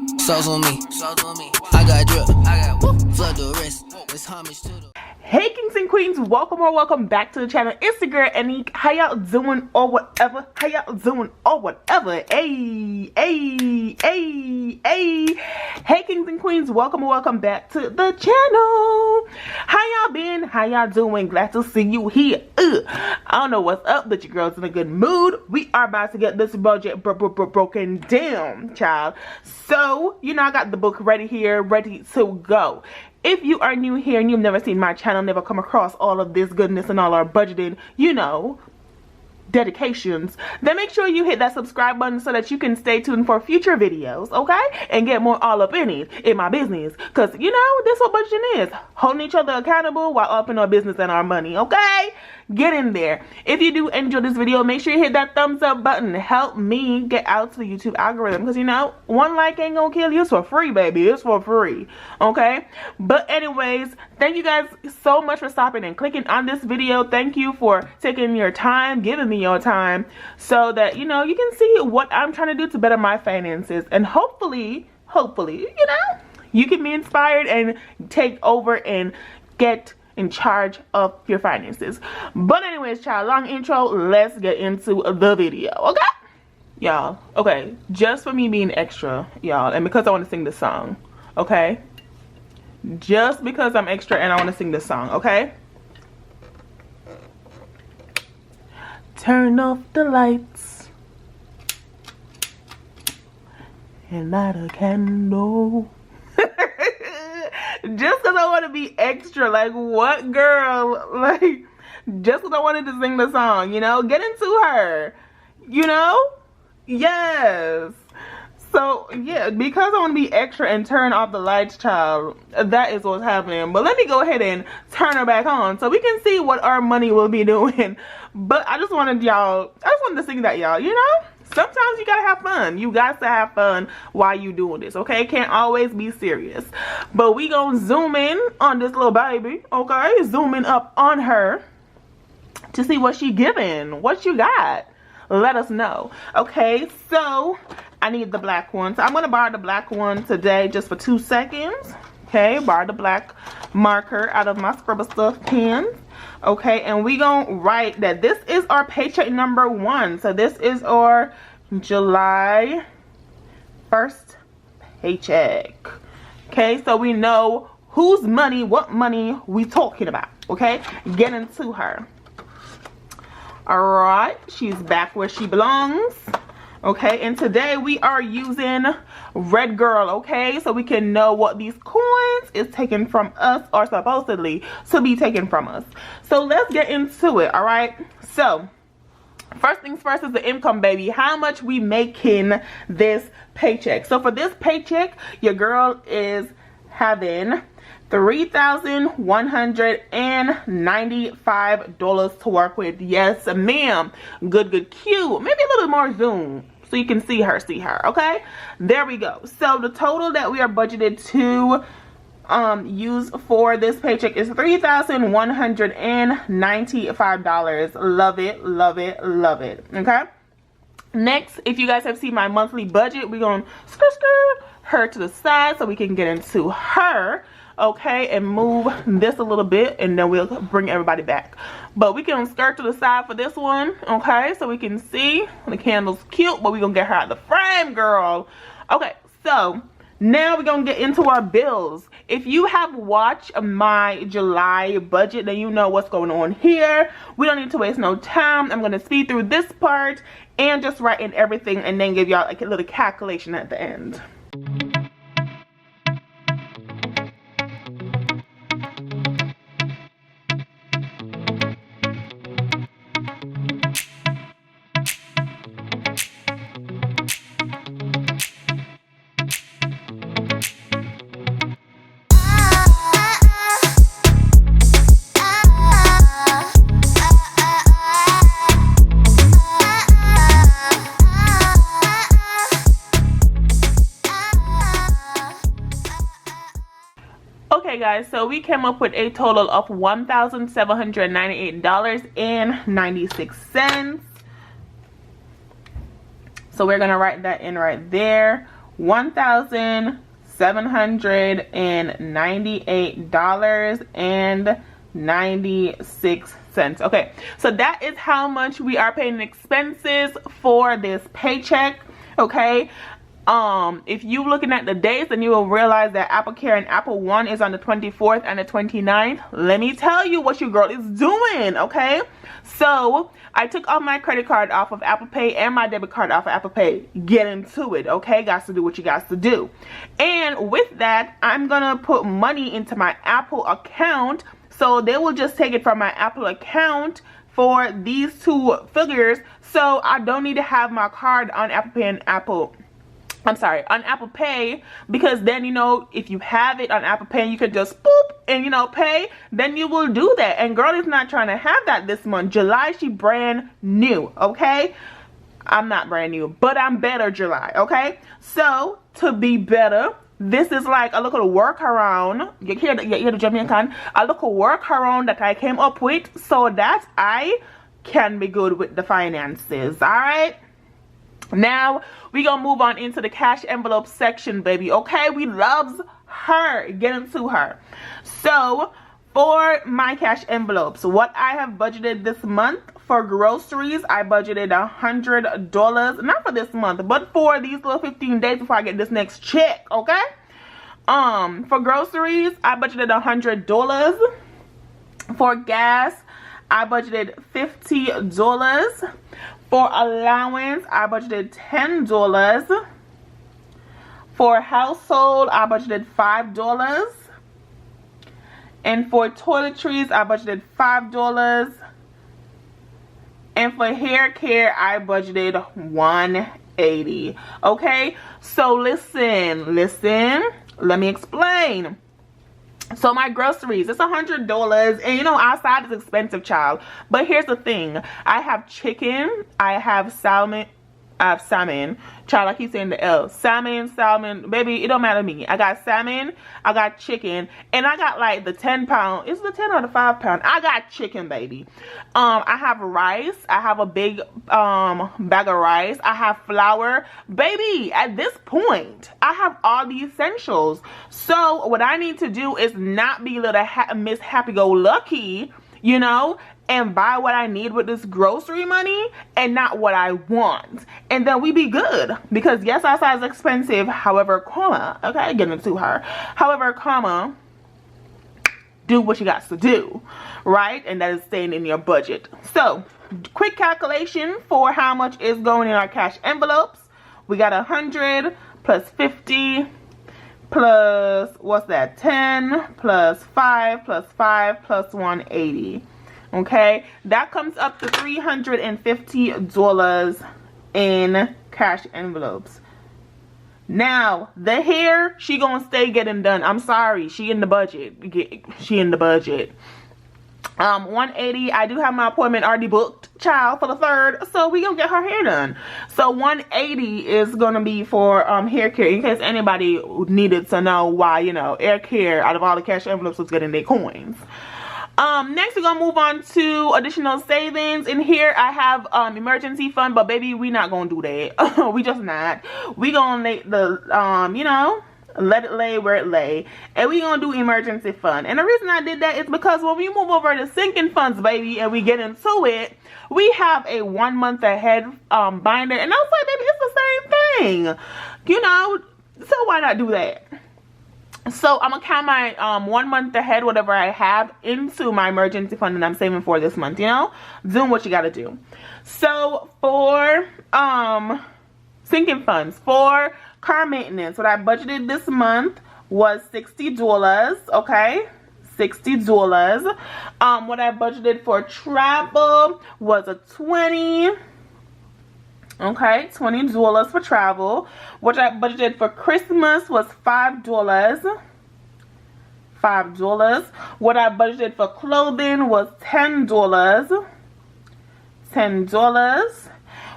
Sauce on me. I got drip. Flood the wrist. It's homage to the. Hey kings and queens, welcome or welcome back to the channel. It's your girl Anique. How y'all doing or whatever? Hey, hey kings and queens, welcome or welcome back to the channel. How y'all been? How y'all doing? Glad to see you here. I don't know what's up, but your girl's in a good mood. We are about to get this budget broken down, child. So, you know, I got the book ready here, ready to go. If you are new here and you've never seen my channel, never come across all of this goodness and all our budgeting, you know, dedications, then make sure you hit that subscribe button so that you can stay tuned for future videos, okay? And get more all up in my business. Because, you know, this is what budgeting is. Holding each other accountable while up in our business and our money, okay? Get in there. If you do enjoy this video, make sure you hit that thumbs up button. Help me get out to the YouTube algorithm. Because, you know, one like ain't gonna kill you. It's for free, baby. It's for free. Okay? But anyways, thank you guys so much for stopping and clicking on this video. Thank you for taking your time, giving me your time, so that, you know, you can see what I'm trying to do to better my finances. And hopefully, you know, you can be inspired and take over and get in charge of your finances. But anyways, child, long intro, let's get into the video, okay? Y'all, okay, just for me being extra, y'all, and because I want to sing this song, okay? Just because I'm extra and I want to sing this song, okay? Turn off the lights and light a candle. Just because I want to be extra, like, what, girl? Like, just because I wanted to sing the song, you know? Get into her, you know? Yes. So, yeah, because I want to be extra and turn off the lights, child, that is what's happening. But let me go ahead and turn her back on so we can see what our money will be doing. But I just wanted to sing that, y'all, you know? Sometimes you gotta have fun. You got to have fun while you doing this, okay? Can't always be serious. But we gonna zoom in on this little baby, okay? Zooming up on her to see what she giving. What you got? Let us know. Okay, so I need the black one. So I'm gonna borrow the black one today just for 2 seconds. Okay, borrow the black marker out of my scribble stuff pens. Okay, and we gonna write that this is our paycheck number 1. So this is our July 1st paycheck. Okay, so we know whose money, what money we talking about. Okay, get into her. All right, she's back where she belongs. Okay, and today we are using Red Girl, okay, so we can know what these coins is taken from us, or supposedly to be taken from us. So let's get into it. All right, so first things first is the income, baby. How much we making this paycheck? So for this paycheck, your girl is having $3,195 to work with. Yes, ma'am. Good, cute. Maybe a little more zoom so you can see her, okay? There we go. So the total that we are budgeted to use for this paycheck is $3,195. Love it. Okay? Next, if you guys have seen my monthly budget, we're going to skirt her to the side so we can get into her. Okay, and move this a little bit, and then we'll bring everybody back. But we can skirt to the side for this one, okay, so we can see the candle's cute, but we're gonna get her out of the frame, girl. Okay, so now we're gonna get into our bills. If you have watched my July budget, then you know what's going on here. We don't need to waste no time. I'm gonna speed through this part and just write in everything, and then give y'all like a little calculation at the end. Okay guys, so we came up with a total of $1,798.96. So we're gonna write that in right there. $1,798.96. Okay, so that is how much we are paying expenses for this paycheck. Okay, if you looking at the dates, then you will realize that Apple Care and Apple One is on the 24th and the 29th. Let me tell you what your girl is doing. Okay, so I took all my credit card off of Apple Pay and my debit card off of Apple Pay. Get into it. Okay, got to do what you got to do. And with that, I'm gonna put money into my Apple account, so they will just take it from my Apple account for these two figures, so I don't need to have my card on Apple Pay and on Apple Pay, because then, you know, if you have it on Apple Pay, you can just boop and, you know, pay, then you will do that. And girl is not trying to have that this month. July, she brand new, okay? I'm not brand new, but I'm better July, okay? So, to be better, this is like a little workaround. You hear the Jamaican? A little workaround that I came up with so that I can be good with the finances, alright? Now we gonna move on into the cash envelope section, baby. Okay, we loves her. Get into her. So for my cash envelopes, what I have budgeted this month for groceries, I budgeted $100. Not for this month, but for these little 15 days before I get this next check. Okay. For groceries, I budgeted $100. For gas, I budgeted $50. For allowance, I budgeted $10. For household, I budgeted $5. And for toiletries, I budgeted $5. And for hair care, I budgeted $180. Okay, so listen, let me explain. So my groceries, it's $100, and you know, outside is expensive, child. But here's the thing: I have chicken, I have salmon, child. I keep saying the L. Salmon, baby. It don't matter to me. I got salmon, I got chicken, and I got like the 10-pound. Is it the 10 or the 5-pound? I got chicken, baby. I have rice. I have a big bag of rice. I have flour, baby. At this point, I have all the essentials. So what I need to do is not be little Miss Happy-Go-Lucky, you know, and buy what I need with this grocery money and not what I want. And then we be good. Because yes, outside is expensive. However, comma, okay, get into her. However, comma, do what you got to do, right? And that is staying in your budget. So, quick calculation for how much is going in our cash envelopes. We got 100 plus 50 plus, what's that, 10 plus 5 plus 5 plus 180. Okay, that comes up to $350 in cash envelopes. Now, the hair, she gonna stay getting done. I'm sorry, she in the budget. She in the budget. 180, I do have my appointment already booked, child, for the 3rd, so we gonna get her hair done. So 180 is gonna be for hair care, in case anybody needed to know why, you know, hair care out of all the cash envelopes was getting their coins. Next we're gonna move on to additional savings. In here I have emergency fund, but baby, we not gonna do that. We just not. We gonna make the you know, let it lay where it lay, and we gonna do emergency fund. And the reason I did that is because when we move over to sinking funds, baby, and we get into it, we have a 1 month ahead binder, and I was like, baby, it's the same thing, you know, so why not do that? So I'm gonna count my 1 month ahead, whatever I have, into my emergency fund that I'm saving for this month, you know, doing what you gotta do. So for sinking funds, for car maintenance, what I budgeted this month was $60. Okay, $60. What I budgeted for travel was a 20. Okay, $20 for travel. What I budgeted for Christmas was $5. $5. What I budgeted for clothing was $10. $10.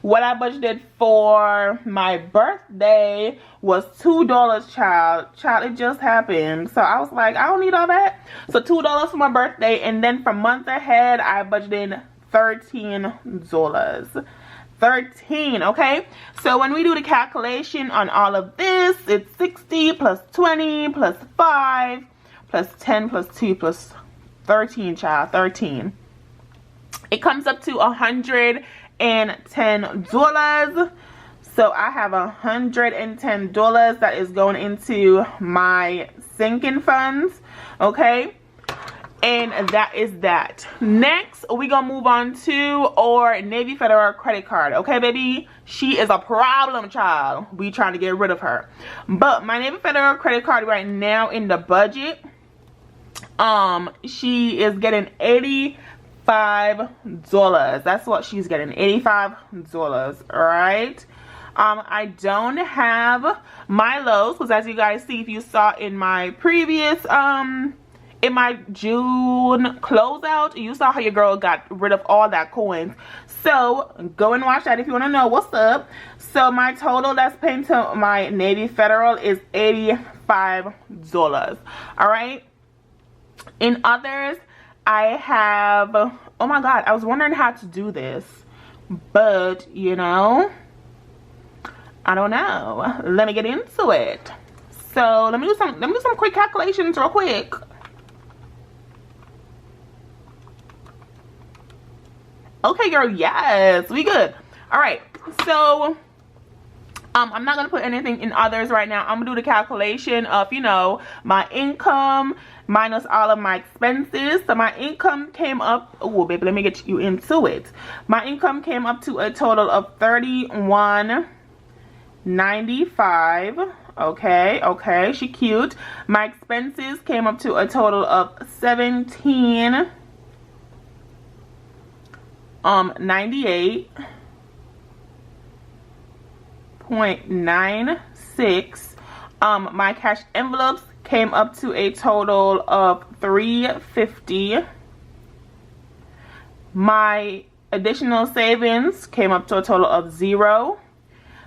What I budgeted for my birthday was $2, child. Child, it just happened. So I was like, I don't need all that. So $2 for my birthday. And then for month ahead, I budgeted $13. 13. Okay, so when we do the calculation on all of this, it's 60 plus 20 plus 5 plus 10 plus 2 plus 13, child, 13. It comes up to $110. So I have $110 that is going into my sinking funds. Okay, and that is that. Next, we gonna move on to our Navy Federal credit card. Okay, baby, she is a problem, child. We trying to get rid of her. But my Navy Federal credit card right now in the budget, she is getting $85. That's what she's getting, $85. All right. I don't have my lows, because as you guys see, if you saw in my previous in my June closeout, you saw how your girl got rid of all that coins. So go and watch that if you want to know what's up. So my total that's paying to my Navy Federal is $85. All right. In others, I have, oh my god, I was wondering how to do this, but you know, I don't know. Let me get into it. So let me do some quick calculations real quick. Okay, girl, yes, we good. All right, so I'm not gonna put anything in others right now. I'm gonna do the calculation of, you know, my income minus all of my expenses. So my income came up, oh baby, let me get you into it. My income came up to a total of $31.95. Okay, she cute. My expenses came up to a total of $17.98.96. My cash envelopes came up to a total of $350. My additional savings came up to a total of $0.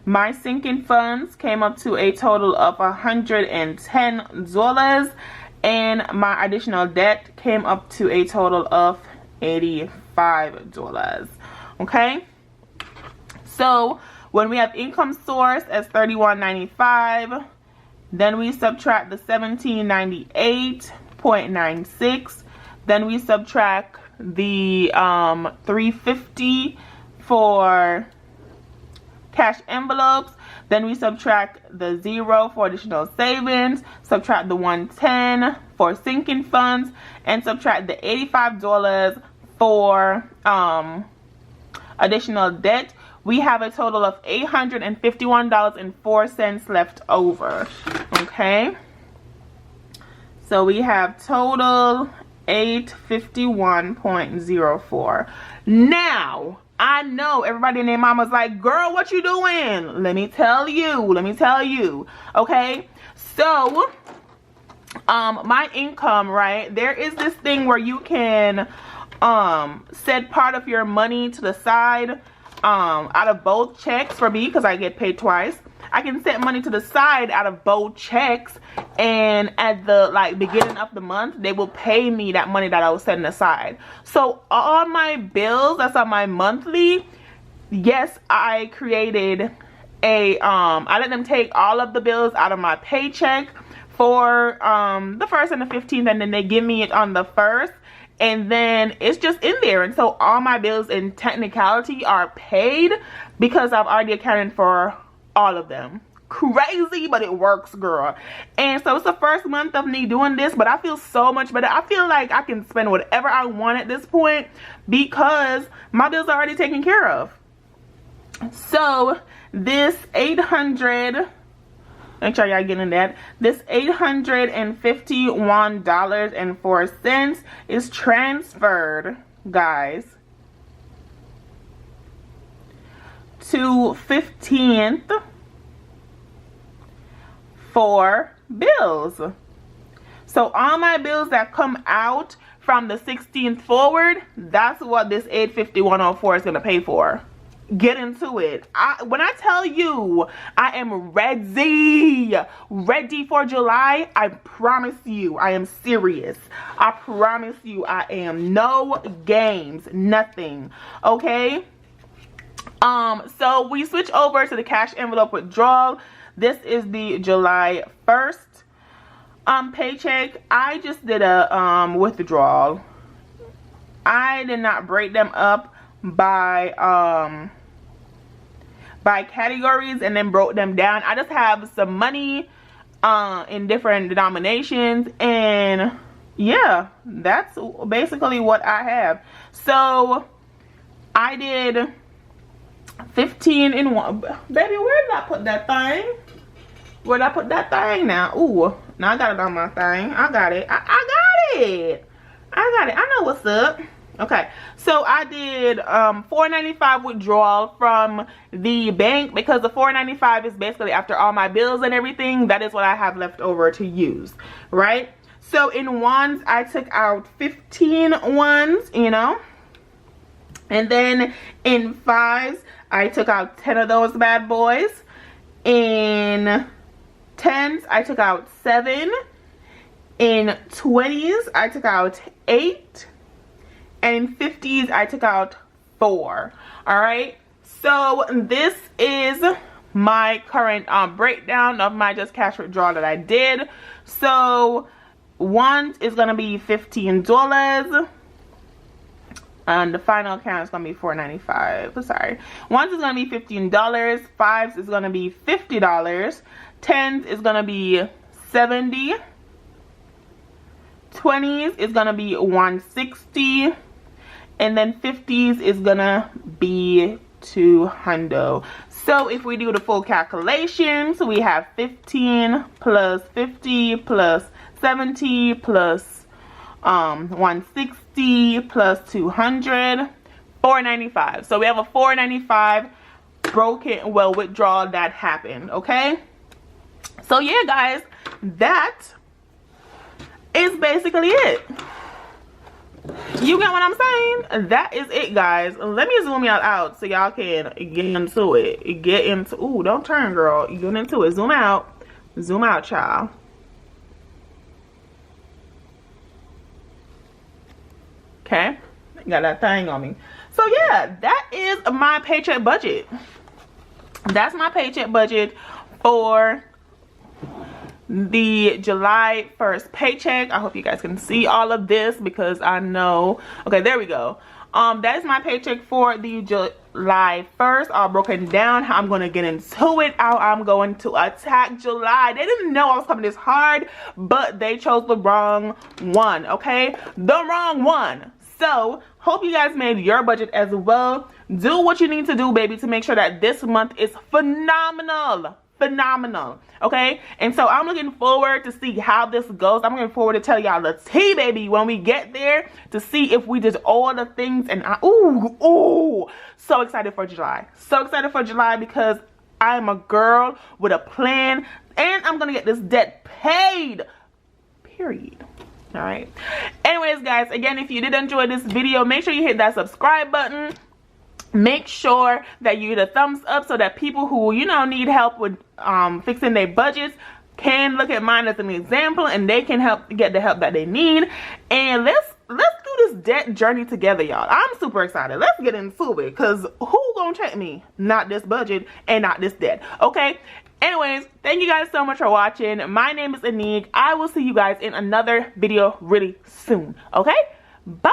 My sinking funds came up to a total of $110, and my additional debt came up to a total of $85. Okay, so when we have income source as $31.95, then we subtract the $17.98.96, then we subtract the $350 for cash envelopes, then we subtract the $0 for additional savings, subtract the $110 for sinking funds, and subtract the $85 for additional debt. We have a total of $851.04 left over. Okay, so we have total $851.04. Now I know everybody and their mama's like, girl, what you doing? Let me tell you. Okay, so my income, right, there is this thing where you can set part of your money to the side out of both checks. For me, because I get paid twice, I can set money to the side out of both checks, and at the beginning of the month they will pay me that money that I was setting aside. So all my bills that's on my monthly, yes, I created a I let them take all of the bills out of my paycheck for the 1st and the 15th, and then they give me it on the 1st, and then it's just in there. And so all my bills in technicality are paid because I've already accounted for all of them. Crazy, but it works, girl. And so it's the first month of me doing this, but I feel so much better. I feel like I can spend whatever I want at this point because my bills are already taken care of. So this make sure y'all getting that. This $851.04 is transferred, guys, to 15th for bills. So all my bills that come out from the 16th forward, that's what this $851.04 is gonna pay for. Get into it. When I tell you I am ready for July, I promise you I am serious. I promise you I am. No games, nothing. Okay, So we switch over to the cash envelope withdrawal. This is the July 1st paycheck. I just did a withdrawal. I did not break them up by categories and then broke them down. I just have some money in different denominations, and yeah, that's basically what I have. So I did 15 in one. Baby, where did I put that thing? Where did I put that thing now? Ooh, now I got it on my thing. I got it. I got it. I got it. I know what's up. Okay, so I did $4.95 withdrawal from the bank, because the $4.95 is basically after all my bills and everything. That is what I have left over to use, right? So in ones, I took out 15 ones, you know, and then in fives, I took out 10 of those bad boys. In tens, I took out 7. In 20s, I took out 8. And in 50s, I took out 4. All right, so this is my current breakdown of my just cash withdrawal that I did. So ones is gonna be $15, and the final account is gonna be $4.95. Sorry, ones is gonna be $15, fives is gonna be $50, tens is gonna be $70, 20s is gonna be $160, and then 50s is gonna be $200. So if we do the full calculations, we have 15 plus 50 plus 70 plus 160 plus 200, $4.95. So we have a $4.95 broken, well, withdrawal that happened. Okay, so yeah guys, that is basically it. You get what I'm saying? That is it, guys. Let me zoom y'all out so y'all can get into it. Get into, ooh, don't turn, girl. Get into it. Zoom out. Zoom out, y'all. Okay, got that thing on me. So yeah, that is my paycheck budget. That's my paycheck budget for the July 1st paycheck. I hope you guys can see all of this, because I know, okay, there we go. That is my paycheck for the July 1st, all broken down. How I'm going to get into it, how I'm going to attack July. They didn't know I was coming this hard, but they chose the wrong one, okay? The wrong one. So hope you guys made your budget as well. Do what you need to do, baby, to make sure that this month is phenomenal. Phenomenal, okay? And so I'm looking forward to see how this goes. I'm looking forward to tell y'all the tea, baby, when we get there, to see if we did all the things. And ooh, so excited for July. So excited for July, because I'm a girl with a plan, and I'm gonna get this debt paid, period. All right, anyways guys, again, if you did enjoy this video, make sure you hit that subscribe button. Make sure that you hit a thumbs up so that people who, you know, need help with fixing their budgets can look at mine as an example, and they can get the help that they need. And let's do this debt journey together, y'all. I'm super excited. Let's get into it, because who gonna check me? Not this budget and not this debt, okay? Anyways, thank you guys so much for watching. My name is Anik. I will see you guys in another video really soon, okay? Bye.